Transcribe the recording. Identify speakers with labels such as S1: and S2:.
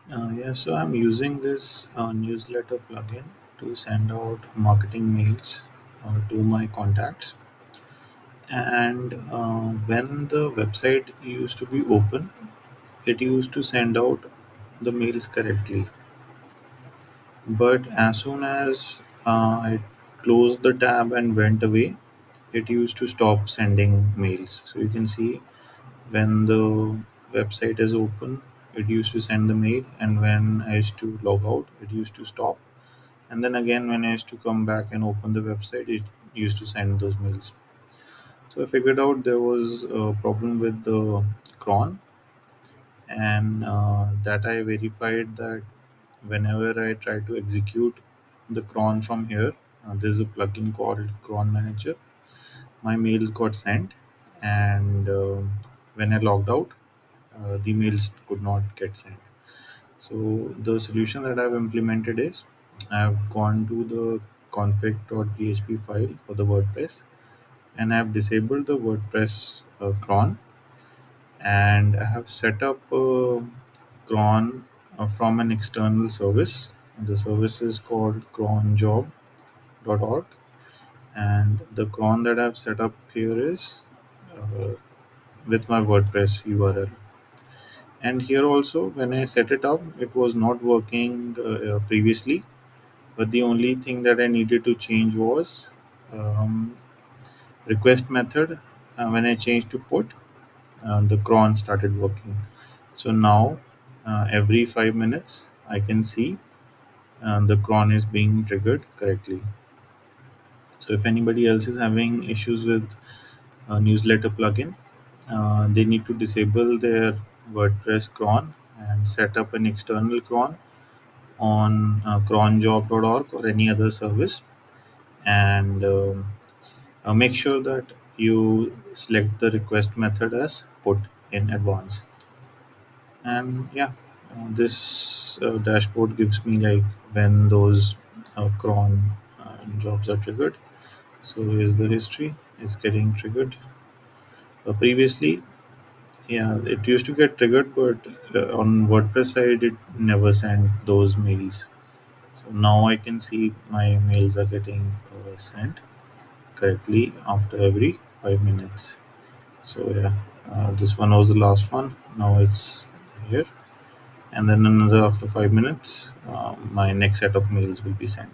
S1: Yeah, so I'm using this newsletter plugin to send out marketing mails to my contacts. And when the website used to be open, it used to send out the mails correctly. But as soon as I closed the tab and went away, it used to stop sending mails. So you can see when the website is open, it used to send the mail, and when I used to log out, it used to stop. And then again, when I used to come back and open the website, it used to send those mails. So I figured out there was a problem with the cron, and that I verified that whenever I try to execute the cron from here, there's a plugin called cron manager. My mails got sent, and when I logged out, the mails could not get sent. So the solution that I've implemented is I've gone to the config.php file for the WordPress, and I've disabled the WordPress cron, and I have set up a cron from an external service. The service is called cronjob.org, and the cron that I've set up here is uh, with my WordPress URL. And here also, when I set it up, it was not working previously, but the only thing that I needed to change was um, request method. When I changed to put, the cron started working. So now, every 5 minutes, I can see the cron is being triggered correctly. So if anybody else is having issues with a newsletter plugin, they need to disable their WordPress cron and set up an external cron on cronjob.org or any other service, and make sure that you select the request method as put in advance. And yeah, this dashboard gives me like when those cron jobs are triggered. So here's the history. It's getting triggered. Previously, yeah, it used to get triggered, but on WordPress side, it never sent those mails. So now I can see my mails are getting sent correctly after every 5 minutes. So yeah, this one was the last one. Now it's here, and then another after 5 minutes. My next set of mails will be sent.